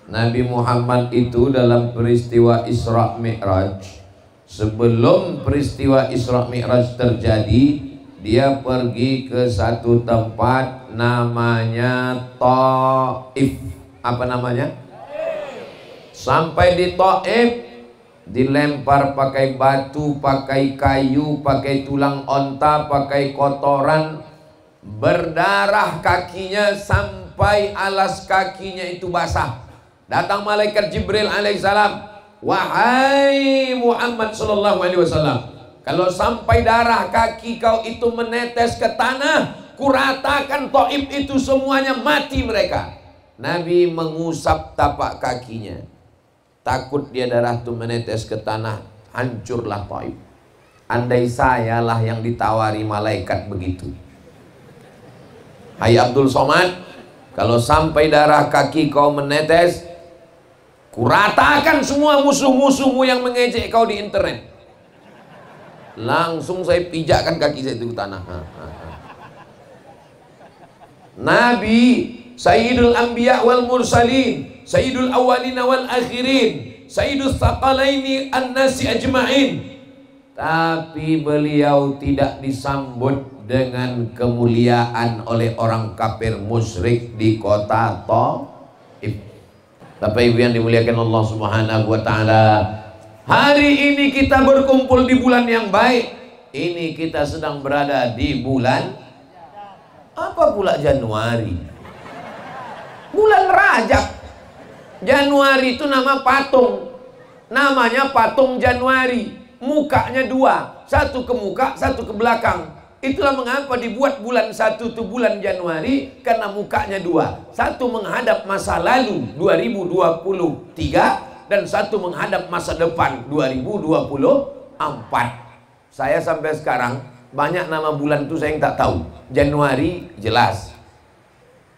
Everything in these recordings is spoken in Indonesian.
Nabi Muhammad itu dalam peristiwa Isra Mi'raj, sebelum peristiwa Isra Mi'raj terjadi, dia pergi ke satu tempat namanya Taif. Apa namanya? Sampai di Taif, dilempar pakai batu, pakai kayu, pakai tulang onta, pakai kotoran, berdarah kakinya sampai alas kakinya itu basah. Datang malaikat Jibril alaihissalam, wahai Muhammad sallallahu alaihi wasallam, kalau sampai darah kaki kau itu menetes ke tanah, kuratakan Taif itu semuanya mati mereka. Nabi mengusap tapak kakinya, takut dia darah itu menetes ke tanah, hancurlah Taif. Andai sayalah yang ditawari malaikat begitu, hai Abdul Somad, kalau sampai darah kaki kau menetes, kuratakan semua musuh-musuhmu yang mengejek kau di internet. Langsung saya pijakkan kaki saya itu ke tanah. Nabi Sayyidul Anbiya wal Mursalin, Sayyidul Awwalin wal Akhirin, Sayyidul Thaqalaini an-nasi ajma'in, tapi beliau tidak disambut dengan kemuliaan oleh orang kafir musyrik di kota Taif. Bapak Ibu yang dimuliakan Allah Subhanahu wa taala, hari ini kita berkumpul di bulan yang baik. Ini kita sedang berada di bulan apa pula? Januari. Bulan Rajab. Januari itu nama patung. Namanya patung Januari. Mukanya dua, satu ke muka, satu ke belakang. Itulah mengapa dibuat bulan satu itu bulan Januari, karena mukanya dua. Satu menghadap masa lalu 2023 dan satu menghadap masa depan 2024. Saya sampai sekarang banyak nama bulan itu saya yang tak tahu. Januari jelas.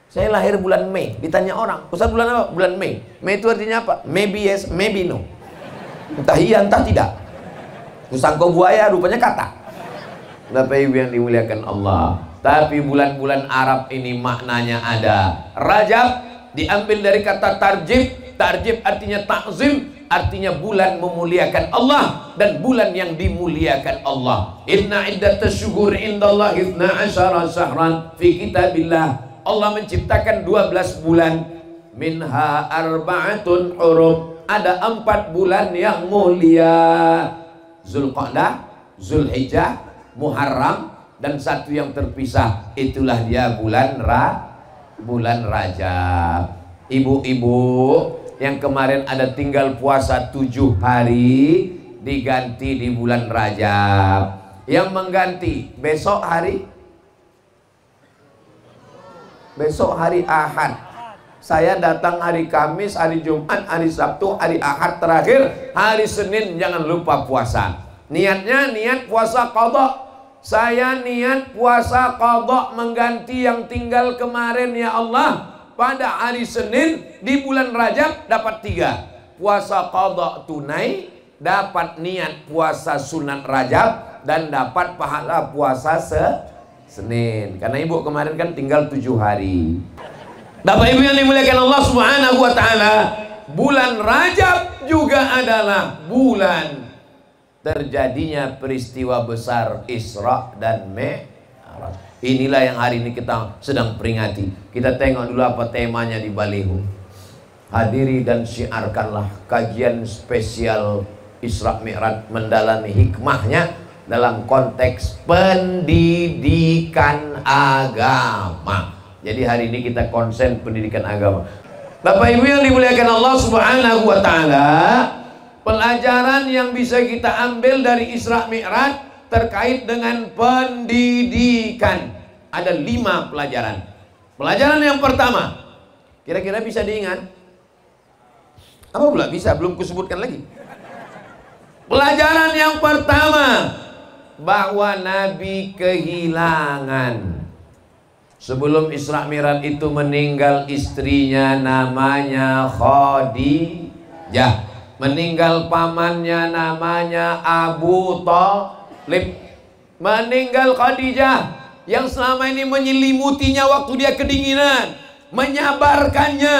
Saya lahir bulan Mei. Ditanya orang, Ustaz bulan apa? Bulan Mei. Mei itu artinya apa? Maybe yes, maybe no. Entah iya, entah tidak. Kusangkau buaya, rupanya kata. Bapak Ibu yang dimuliakan Allah. Tapi bulan-bulan Arab ini maknanya ada. Rajab diambil dari kata tarjib. Tarjib artinya ta'zim, artinya bulan memuliakan Allah dan bulan yang dimuliakan Allah. Inna iddatas syuhuri indallahi 12 syahran fi kitabillah. Allah menciptakan 12 bulan. Minha arba'atun hurum. Ada 4 bulan yang mulia. Zulqa'dah, Zulhijjah, Muharram, dan satu yang terpisah. Itulah dia bulan Rajab. Ibu-ibu yang kemarin ada tinggal puasa 7 hari, diganti di bulan Rajab. Yang mengganti besok hari Ahad. Saya datang hari Kamis, hari Jumat, hari Sabtu, hari Ahad, terakhir hari Senin jangan lupa puasa. Niatnya niat puasa qadha. Saya niat puasa qadha mengganti yang tinggal kemarin ya Allah. Pada hari Senin di bulan Rajab dapat 3. Puasa qadha tunai, dapat niat puasa sunat Rajab, dan dapat pahala puasa Senin. Karena ibu kemarin kan tinggal 7 hari. Bapak Ibu yang dimuliakan Allah Subhanahu wa taala, bulan Rajab juga adalah bulan terjadinya peristiwa besar Isra dan Mi'raj. Inilah yang hari ini kita sedang peringati. Kita tengok dulu apa temanya di baliho. Hadiri dan syiarkanlah kajian spesial Isra Mi'raj, mendalami hikmahnya dalam konteks pendidikan agama. Jadi hari ini kita konsen pendidikan agama. Bapak Ibu yang dimuliakan Allah Subhanahu wa taala, pelajaran yang bisa kita ambil dari Isra Mi'raj terkait dengan pendidikan. Ada 5 pelajaran. Pelajaran yang pertama, kira-kira bisa diingat? Apa pula bisa? Belum kusebutkan lagi. Pelajaran yang pertama, bahwa Nabi kehilangan. Sebelum Isra Mi'raj itu meninggal istrinya namanya Khadijah. Meninggal pamannya namanya Abu Thalib. Meninggal Khadijah yang selama ini menyelimutinya waktu dia kedinginan, menyabarkannya,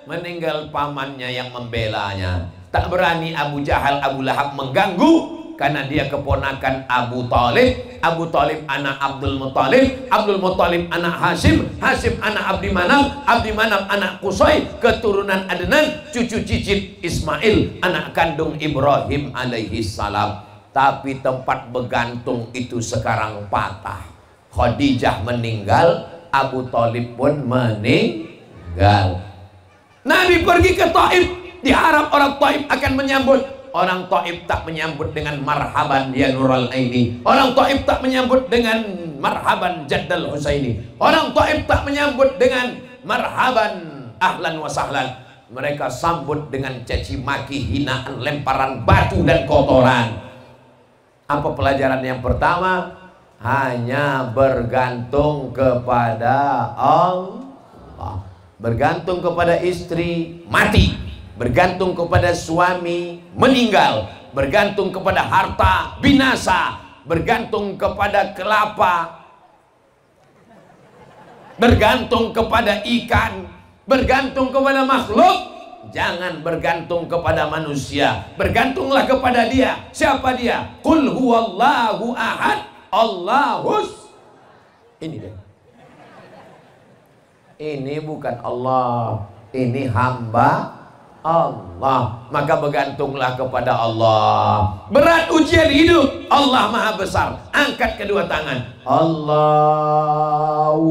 meninggal pamannya yang membelanya. Tak berani Abu Jahal, Abu Lahab mengganggu, karena dia keponakan Abu Talib. Abu Talib anak Abdul Muttalib, Abdul Muttalib anak Hashim, Hashim anak Abdi Manaf, Abdi Manaf anak Qusay, keturunan Adnan, cucu cicit Ismail, anak kandung Ibrahim alaihi salam. Tapi tempat bergantung itu sekarang patah. Khadijah meninggal, Abu Talib pun meninggal. Nabi pergi ke Taif, diharap orang Taif akan menyambut. Orang Taif tak menyambut dengan marhaban ya Nurul Aini. Orang Taif tak menyambut dengan marhaban Jaddal Husaini. Orang Taif tak menyambut dengan marhaban ahlan wa sahlan. Mereka sambut dengan caci maki, hinaan, lemparan batu dan kotoran. Apa pelajaran yang pertama? Hanya bergantung kepada Allah. Bergantung kepada istri, mati. Bergantung kepada suami, meninggal. Bergantung kepada harta, binasa. Bergantung kepada kelapa, bergantung kepada ikan. Bergantung kepada makhluk, jangan bergantung kepada manusia. Bergantunglah kepada Dia. Siapa Dia? Qul huwallahu ahad, Allahus. Ini deh. Ini bukan Allah, ini hamba Allah. Maka bergantunglah kepada Allah. Berat ujian hidup, Allah maha besar. Angkat kedua tangan, Allahu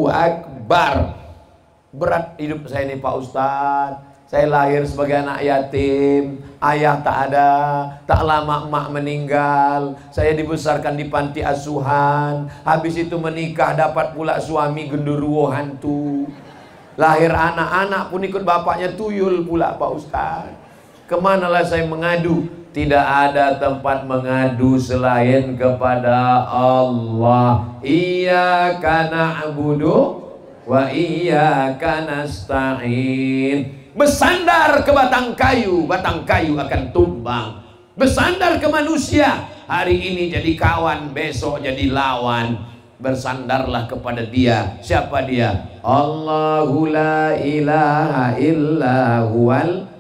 Akbar. Berat hidup saya ini Pak Ustadz. Saya lahir sebagai anak yatim, ayah tak ada, tak lama emak meninggal. Saya dibesarkan di panti asuhan. Habis itu menikah, dapat pula suami genderuwo hantu. Lahir anak-anak pun ikut bapaknya tuyul pula Pak Ustadz. Kemanalah saya mengadu? Tidak ada tempat mengadu selain kepada Allah. Iyyaka na'budu wa iyyaka nasta'in. Bersandar ke batang kayu akan tumbang. Bersandar ke manusia, hari ini jadi kawan, besok jadi lawan. Bersandarlah kepada Dia. Siapa Dia? Allahu la ilaha illa huwal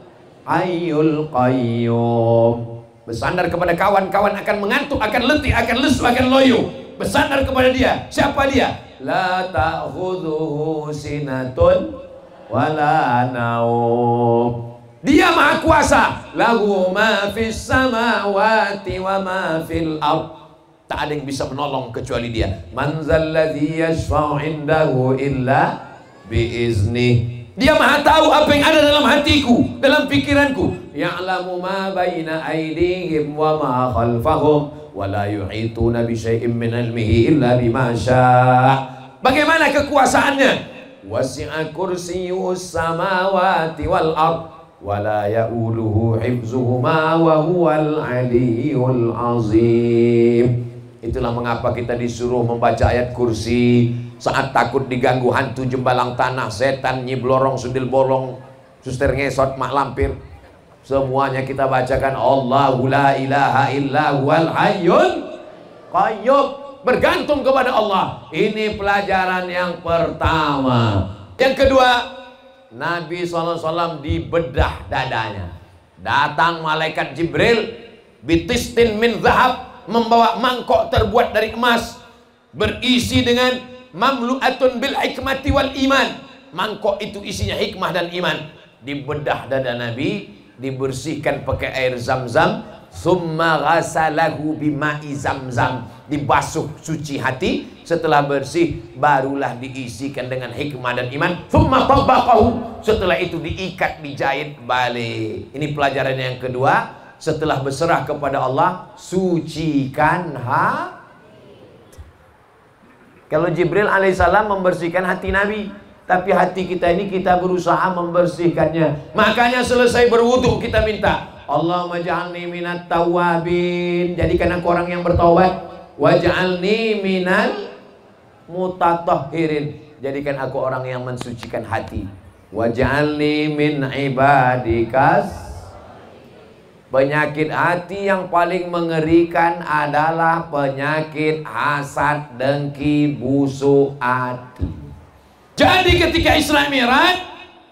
hayyul qayyum. Bersandar kepada kawan-kawan akan mengantuk, akan letih, akan lesu, akan loyo. Bersandar kepada Dia. Siapa Dia? La ta'khudhuhu sinatun wala naum. Dia maha kuasa. Lahu ma fis samawati wa ma fil ardh. Tak ada yang bisa menolong kecuali Dia. Man zalladzi yashfa'u indahu illa biiznih. Dia maha tahu apa yang ada dalam hatiku, dalam pikiranku. Ya'lamu ma baina aydihim wa ma khalfahum wa la yuhituna bi syai'in min ilmihi illa bima syaa'. Bagaimana kekuasaannya? Wasi'a kursiyyus samawati wal ardh wa la ya'uluhu hifzuhuma wa huwal aliyyul azim. Itulah mengapa kita disuruh membaca ayat kursi saat takut diganggu hantu, jembalang tanah, setan, nyi blorong, sundil bolong, suster ngesot, mak lampir. Semuanya kita bacakan Allahu la ilaha illa huwal hayyul qayyum. Bergantung kepada Allah. Ini pelajaran yang pertama. Yang kedua, Nabi SAW dibedah dadanya. Datang malaikat Jibril bitistin min zahab, membawa mangkok terbuat dari emas, berisi dengan mamlu'atun bil hikmati wal iman. Mangkok itu isinya hikmah dan iman. Dibedah dada Nabi, dibersihkan pakai air Zam-Zam. Summa ghasalahu bima'i Zam-Zam, dibasuh suci hati. Setelah bersih, barulah diisikan dengan hikmah dan iman. Summa tabaqahu, setelah itu diikat, dijahit balik. Ini pelajaran yang kedua. Setelah berserah kepada Allah, sucikan hati. Kalau Jibril alaihissalam membersihkan hati Nabi, tapi hati kita ini kita berusaha membersihkannya. Makanya selesai berwudu kita minta, Allahumma ja'alni minat tawabin, jadikan aku orang yang bertaubat. Waj'alni minal mutatahhirin, jadikan aku orang yang mensucikan hati. Waj'alni min ibadikas. Penyakit hati yang paling mengerikan adalah penyakit hasad, dengki, busuk hati. Jadi ketika Isra Mi'raj,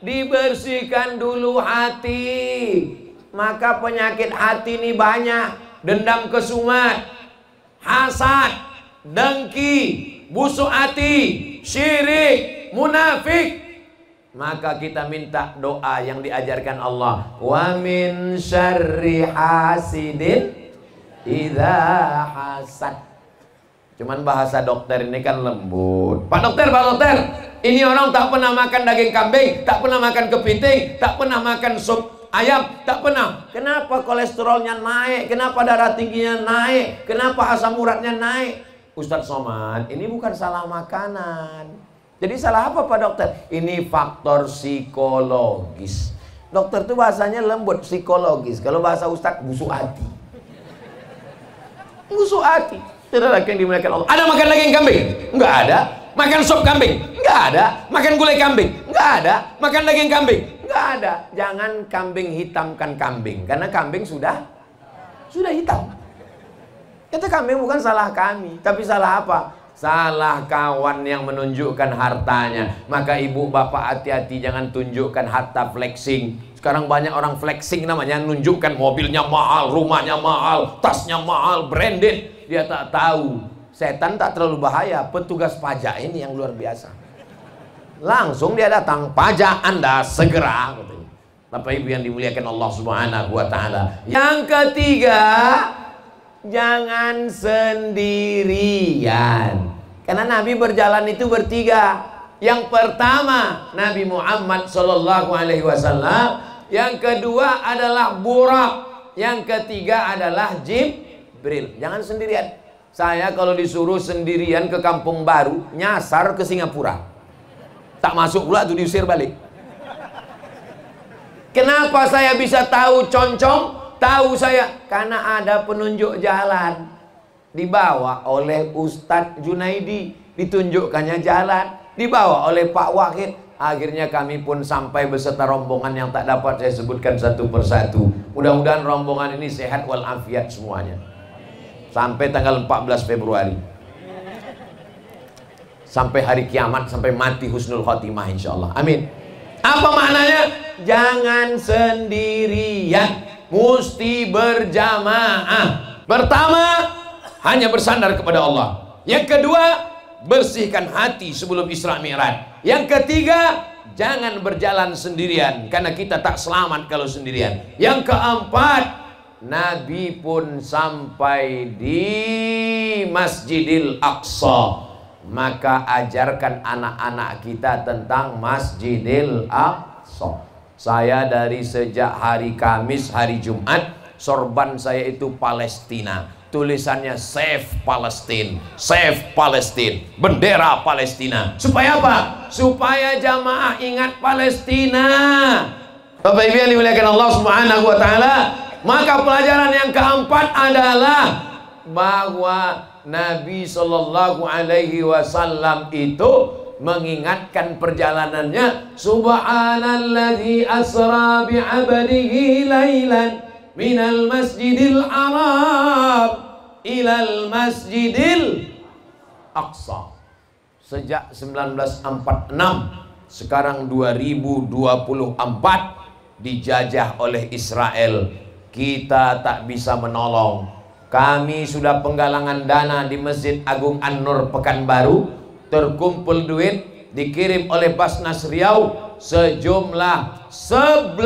dibersihkan dulu hati. Maka penyakit hati ini banyak. Dendam kesumat, hasad, dengki, busuk hati, syirik, munafik. Maka kita minta doa yang diajarkan Allah. Wa min syarri hasidin idza hasad. Cuman bahasa dokter ini kan lembut. Pak dokter, ini orang tak pernah makan daging kambing, tak pernah makan kepiting, tak pernah makan sup ayam, tak pernah. Kenapa kolesterolnya naik? Kenapa darah tingginya naik? Kenapa asam uratnya naik? Ustadz Somad, ini bukan salah makanan. Jadi salah apa Pak dokter? Ini faktor psikologis. Dokter itu bahasanya lembut, psikologis. Kalau bahasa Ustadz, busuk hati. Busuk hati. Saudara yang dimuliakan Allah. Ada makan daging kambing? Enggak ada. Makan sop kambing? Enggak ada. Makan gulai kambing? Enggak ada. Makan daging kambing? Enggak ada. Jangan kambing hitamkan kambing, karena kambing sudah hitam. Itu kambing bukan salah kami, tapi salah apa? Salah kawan yang menunjukkan hartanya. Maka ibu bapak hati-hati, jangan tunjukkan harta flexing. Sekarang banyak orang flexing namanya, nunjukkan mobilnya mahal, rumahnya mahal, tasnya mahal, branded. Dia tak tahu setan tak terlalu bahaya, petugas pajak ini yang luar biasa. Langsung dia datang, pajak Anda segera. Bapak ibu yang dimuliakan Allah Subhanahu wa ta'ala. Yang ketiga, jangan sendirian. Karena Nabi berjalan itu bertiga. Yang pertama Nabi Muhammad Sallallahu Alaihi Wasallam. Yang kedua adalah Burak. Yang ketiga adalah Jibril. Jangan sendirian. Saya kalau disuruh sendirian ke Kampung Baru, nyasar ke Singapura. Tak masuk pula tuh, diusir balik. Kenapa saya bisa tahu concong? Tahu saya karena ada penunjuk jalan, dibawa oleh Ustadz Junaidi, ditunjukkannya jalan, dibawa oleh Pak Wahid. Akhirnya kami pun sampai beserta rombongan yang tak dapat saya sebutkan satu persatu. Mudah-mudahan rombongan ini sehat walafiat semuanya sampai tanggal 14 Februari, sampai hari kiamat, sampai mati husnul khotimah insyaallah. Amin. Apa maknanya? Jangan sendirian, mesti berjamaah. Pertama, hanya bersandar kepada Allah. Yang kedua, bersihkan hati sebelum Isra Mi'raj. Yang ketiga, jangan berjalan sendirian, karena kita tak selamat kalau sendirian. Yang keempat, Nabi pun sampai di Masjidil Aqsa. Maka ajarkan anak-anak kita tentang Masjidil Aqsa. Saya dari sejak hari Kamis, hari Jumat, sorban saya itu Palestina. Tulisannya Save Palestine, Save Palestine, bendera Palestina. Supaya apa? Supaya jamaah ingat Palestina. Bapak Ibu yang dimuliakan Allah Subhanahu wa ta'ala. Maka pelajaran yang keempat adalah bahwa Nabi Sallallahu Alaihi Wasallam itu mengingatkan perjalanannya. Subhanalladzi asra bi'abdihi lailan minal masjidil haram ilal masjidil aqsa. Sejak 1946, sekarang 2024, dijajah oleh Israel. Kita tak bisa menolong. Kami sudah penggalangan dana di Masjid Agung An-Nur Pekanbaru, terkumpul duit, dikirim oleh Basnas Riau sejumlah 11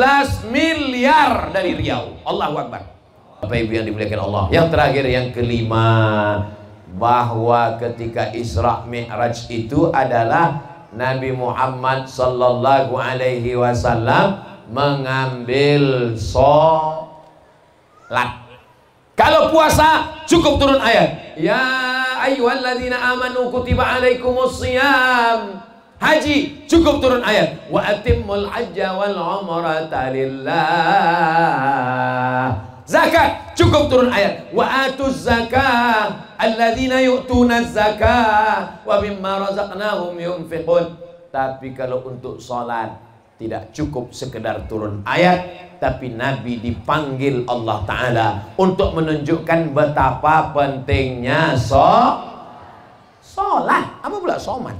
miliar dari Riau. Allahu Akbar. Bapak Ibu yang dimuliakan Allah. Yang terakhir, yang kelima, bahwa ketika Isra Mi'raj itu adalah Nabi Muhammad Sallallahu Alaihi Wasallam mengambil sholat. Kalau puasa cukup turun ayat, ya ayyuhalladzina amanu kutiba alaikumus shiyam. Haji cukup turun ayat, wa atimmul hajja wal umrata lillah. Zakat cukup turun ayat, wa atuz zakah alladzina yu'tunaz zakah wa mimma razaqnahum yunfiqun. Tapi kalau untuk salat tidak cukup sekedar turun ayat, tapi Nabi dipanggil Allah Ta'ala untuk menunjukkan betapa pentingnya sholat. Apa pula soman?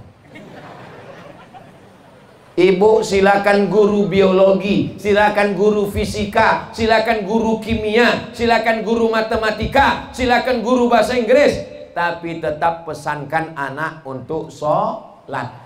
Ibu silakan guru biologi, silakan guru fisika, silakan guru kimia, silakan guru matematika, silakan guru bahasa Inggris, tapi tetap pesankan anak untuk sholat.